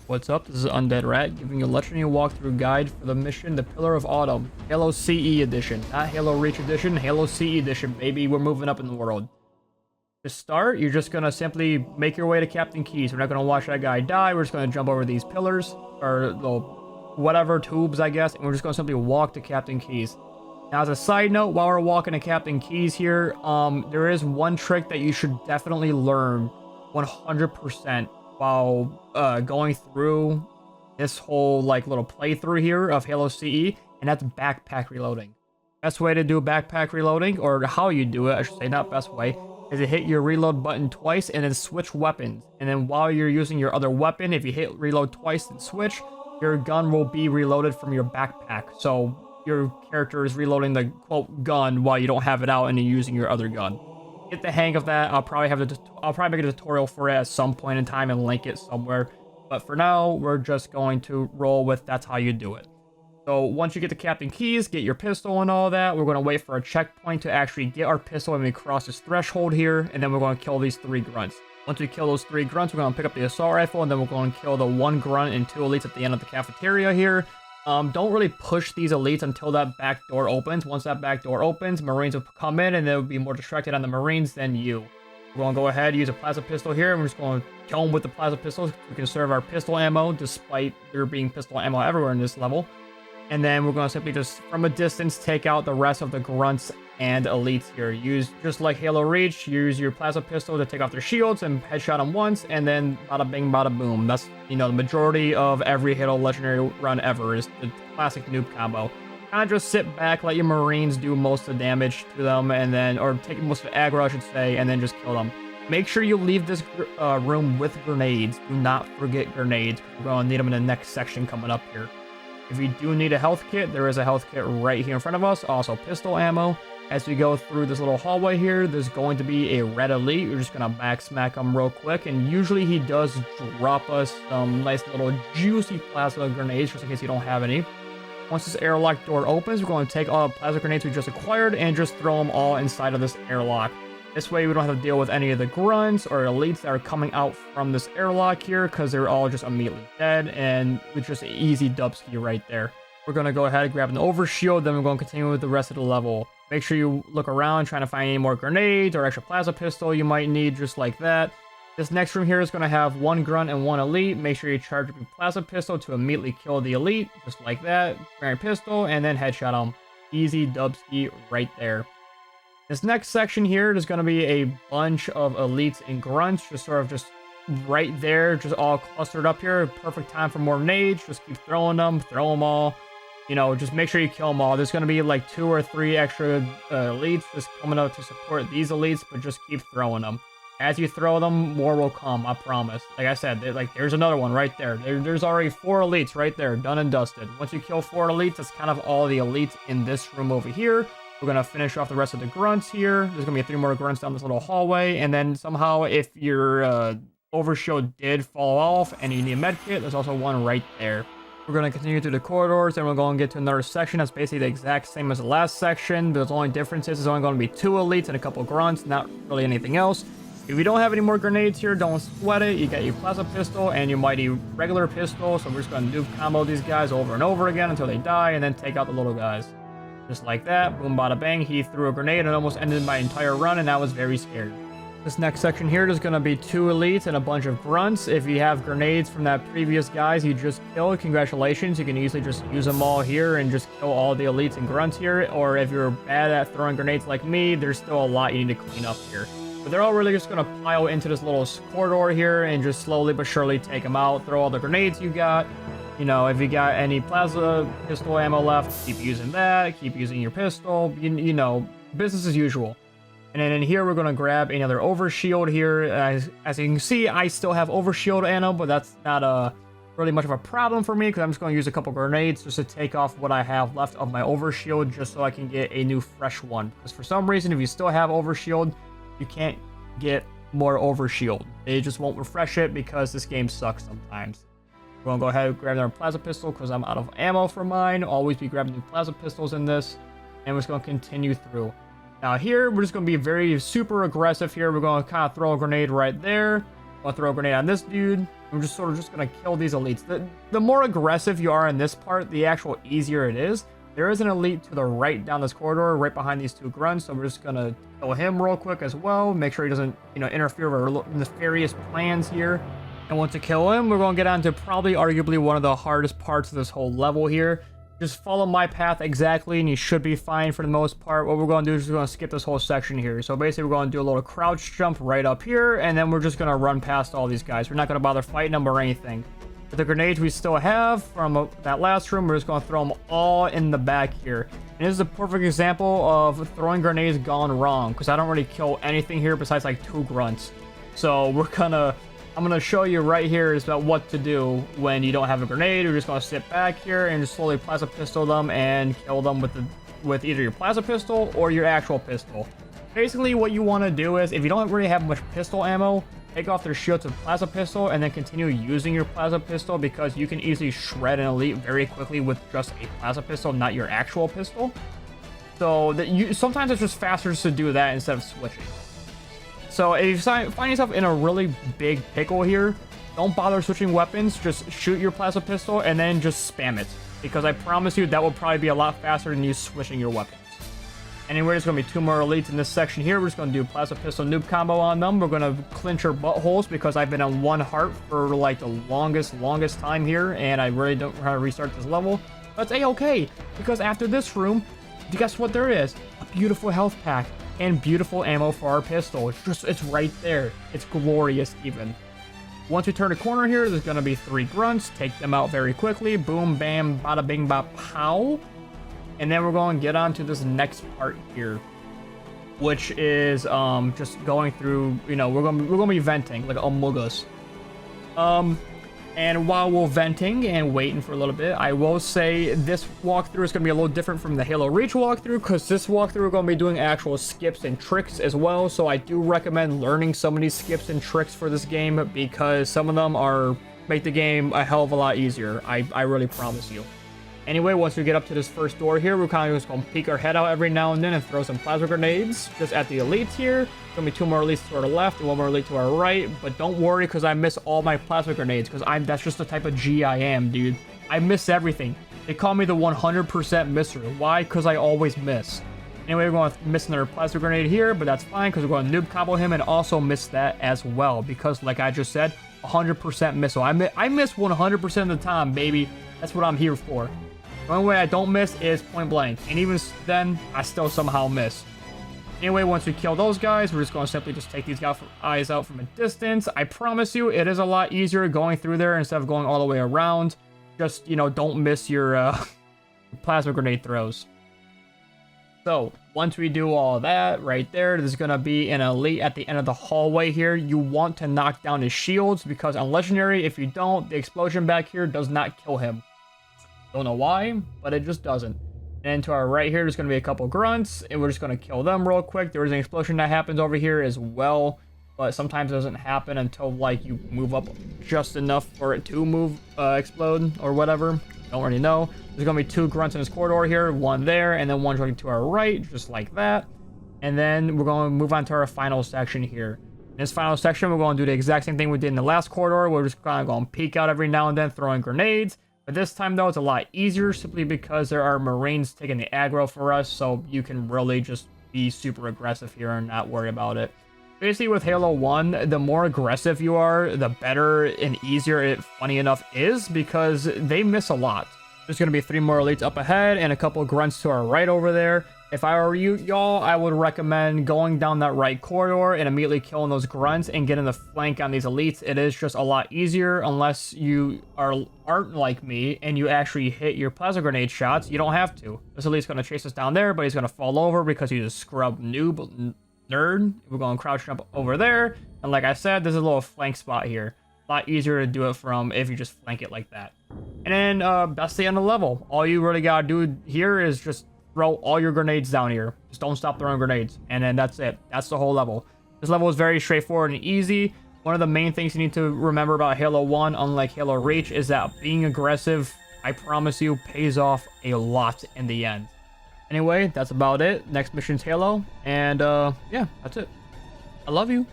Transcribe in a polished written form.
What's up? This is Undead Rat giving you a legendary walkthrough guide for the mission The Pillar of Autumn, Halo CE edition. Not Halo Reach edition, Halo CE edition, baby. We're moving up in the world. To start, you're just gonna simply make your way to Captain Keyes. We're not gonna watch that guy die. We're just gonna jump over these pillars, or whatever tubes, I guess, and we're just gonna simply walk to Captain Keyes. Now, as a side note, while we're walking to Captain Keyes here, there is one trick that you should definitely learn 100% while going through this whole little playthrough here of Halo CE, and that's backpack reloading. Best way to do backpack reloading, or how you do it, I should say, not best way, is to hit your reload button twice and then switch weapons. And then while you're using your other weapon, if you hit reload twice and switch, your gun will be reloaded from your backpack. So your character is reloading the quote gun while you don't have it out and you're using your other gun. Get the hang of that. I'll probably make a tutorial for it at some point in time and link it somewhere. But for now, we're just going to roll with that's how you do it. So once you get to Captain Keyes, get your pistol and all that, we're going to wait for a checkpoint to actually get our pistol when we cross this threshold here, and then we're going to kill these 3 grunts. Once we kill those 3 grunts, we're going to pick up the assault rifle, and then we're going to kill the 1 grunt and 2 elites at the end of the cafeteria here. Don't really push these elites until that back door opens. Once that back door opens, Marines will come in, and they'll be more distracted on the Marines than you. We're going to go ahead and use a plasma pistol here, and we're just going to kill them with the plasma pistols. We conserve our pistol ammo, despite there being pistol ammo everywhere in this level. And then we're going to simply just, from a distance, take out the rest of the grunts and elites here. Use, just like Halo Reach, use your plasma pistol to take off their shields and headshot them once, and then bada bing, bada boom. That's, the majority of every Halo Legendary run ever is the classic noob combo. Kind of just sit back, let your Marines do most of the damage to them, and then, or take most of the aggro, I should say, and then just kill them. Make sure you leave this room with grenades. Do not forget grenades. We're going to need them in the next section coming up here. If you do need a health kit, there is a health kit right here in front of us. Also, pistol ammo. As we go through this little hallway here, there's going to be a red elite. We're just going to back smack him real quick. And usually he does drop us some nice little juicy plasma grenades, just in case you don't have any. Once this airlock door opens, we're going to take all the plasma grenades we just acquired and just throw them all inside of this airlock. This way we don't have to deal with any of the grunts or elites that are coming out from this airlock here, because they're all just immediately dead, and it's just an easy dubski right there. We're going to go ahead and grab an overshield, then we're going to continue with the rest of the level. Make sure you look around, trying to find any more grenades or extra plasma pistol you might need, just like that. This next room here is going to have 1 grunt and 1 elite. Make sure you charge up your plasma pistol to immediately kill the elite, just like that. Grab your pistol, and then headshot them. Easy dubski right there. This next section here, there's going to be a bunch of elites and grunts, just sort of just right there, just all clustered up here. Perfect time for more nades. Just keep throwing them, throw them all. Just make sure you kill them all. There's going to be like 2 or 3 extra elites just coming out to support these elites, but just keep throwing them. As you throw them, more will come, I promise. Like I said, there's another one right there. There's already 4 elites right there, done and dusted. Once you kill 4 elites, that's kind of all the elites in this room over here. We're going to finish off the rest of the grunts here. There's going to be 3 more grunts down this little hallway. And then somehow, if your overshield did fall off and you need a med kit, there's also one right there. We're going to continue through the corridors, and we're going to get to another section that's basically the exact same as the last section. But the only difference is there's only going to be 2 elites and a couple grunts, not really anything else. If you don't have any more grenades here, don't sweat it. You got your plasma pistol and your mighty regular pistol. So we're just going to noob combo these guys over and over again until they die, and then take out the little guys. Just like that, boom, bada bang, he threw a grenade and almost ended my entire run, and I was very scared. This next section here, there's going to be 2 elites and a bunch of grunts. If you have grenades from that previous guys you just killed, congratulations. You can easily just use them all here and just kill all the elites and grunts here. Or if you're bad at throwing grenades like me, there's still a lot you need to clean up here. But they're all really just going to pile into this little corridor here and just slowly but surely take them out. Throw all the grenades you got. If you got any plasma pistol ammo left, keep using that. Keep using your pistol. Business as usual. And then in here, we're going to grab another overshield here. As you can see, I still have overshield ammo, but that's not really much of a problem for me, because I'm just going to use a couple grenades just to take off what I have left of my overshield, just so I can get a new fresh one. Because for some reason, if you still have overshield, you can't get more overshield. They just won't refresh it, because this game sucks sometimes. We're going to go ahead and grab our plasma pistol, because I'm out of ammo for mine. Always be grabbing new plasma pistols in this. And we're just going to continue through. Now here, we're just going to be very super aggressive here. We're going to kind of throw a grenade right there. I'll throw a grenade on this dude. I'm just sort of just gonna kill these elites. The more aggressive you are in this part, the actual easier it is. There is an elite to the right down this corridor, right behind these two grunts, so we're just gonna kill him real quick as well. Make sure he doesn't, interfere with our nefarious plans here. And once we kill him, we're gonna get on to probably arguably one of the hardest parts of this whole level here. Just follow my path exactly, and you should be fine for the most part. What we're gonna do is we're gonna skip this whole section here. So basically, we're gonna do a little crouch jump right up here, and then we're just gonna run past all these guys. We're not gonna bother fighting them or anything. With the grenades we still have from that last room, we're just going to throw them all in the back here. And this is a perfect example of throwing grenades gone wrong, because I don't really kill anything here besides like 2 grunts. So I'm gonna show you right here is about what to do when you don't have a grenade. We're just gonna sit back here and just slowly plasma pistol them and kill them with either your plasma pistol or your actual pistol. Basically, what you want to do is, if you don't really have much pistol ammo, take off their shields with plasma pistol and then continue using your plasma pistol, because you can easily shred an elite very quickly with just a plasma pistol, not your actual pistol. So sometimes it's just faster just to do that instead of switching. So if you find yourself in a really big pickle here, don't bother switching weapons. Just shoot your plasma pistol and then just spam it, because I promise you that will probably be a lot faster than you switching your weapons. Anyway, there's going to be 2 more elites in this section here. We're just going to do a plasma pistol noob combo on them. We're going to clinch our buttholes, because I've been on 1 heart for like the longest time here, and I really don't know how to restart this level. But it's a-okay, because after this room, guess what there is? A beautiful health pack and beautiful ammo for our pistol. It's right there. It's glorious even. Once we turn a corner here, there's going to be 3 grunts. Take them out very quickly. Boom, bam, bada bing, ba pow. And then we're going to get on to this next part here, which is just going through, we're gonna be venting like Among Us. And while we're venting and waiting for a little bit, I will say this walkthrough is going to be a little different from the Halo Reach walkthrough, because this walkthrough we're going to be doing actual skips and tricks as well. So I do recommend learning some of these skips and tricks for this game, because some of them make the game a hell of a lot easier. I really promise you. Anyway, once we get up to this first door here, we're kind of just going to peek our head out every now and then and throw some plasma grenades just at the elites here. There's going to be 2 more elites to our left and 1 more elite to our right. But don't worry, because I miss all my plasma grenades, because that's just the type of G I am, dude. I miss everything. They call me the 100% misser. Why? Because I always miss. Anyway, we're going to miss another plasma grenade here, but that's fine, because we're going to noob combo him and also miss that as well. Because, like I just said, 100% missile. I miss 100% of the time, baby. That's what I'm here for. The only way I don't miss is point blank, and even then, I still somehow miss. Anyway, once we kill those guys, we're just going to simply just take these guys out from a distance. I promise you, it is a lot easier going through there instead of going all the way around. Just, don't miss your plasma grenade throws. So, once we do all that, right there's going to be an elite at the end of the hallway here. You want to knock down his shields, because on Legendary, if you don't, the explosion back here does not kill him. Don't know why, but it just doesn't. And to our right here, there's going to be a couple grunts, and we're just going to kill them real quick. There is an explosion that happens over here as well, but sometimes it doesn't happen until, like, you move up just enough for it to explode, or whatever. Don't really know. There's going to be 2 grunts in this corridor here, 1 there, and then 1 going to our right, just like that. And then we're going to move on to our final section here. In this final section, we're going to do the exact same thing we did in the last corridor. We're just kind of going to peek out every now and then, throwing grenades. But this time, though, it's a lot easier, simply because there are Marines taking the aggro for us, so you can really just be super aggressive here and not worry about it. Basically, with Halo 1, the more aggressive you are, the better and easier it, funny enough, is, because they miss a lot. There's going to be 3 more elites up ahead and a couple of grunts to our right over there. If I were y'all, I would recommend going down that right corridor and immediately killing those grunts and getting the flank on these elites. It is just a lot easier, unless you aren't like me and you actually hit your plasma grenade shots. You don't have to. This elite's going to chase us down there, but he's going to fall over because he's a scrub noob nerd. We're going to crouch jump over there. And like I said, there's a little flank spot here. A lot easier to do it from if you just flank it like that. And then that's the end of the level. All you really got to do here is just throw all your grenades down here. Just don't stop throwing grenades. And then that's it. That's the whole level. This level is very straightforward and easy. One of the main things you need to remember about Halo 1, unlike Halo Reach, is that being aggressive, I promise you, pays off a lot in the end. Anyway, that's about it. Next mission's Halo. And yeah, that's it. I love you.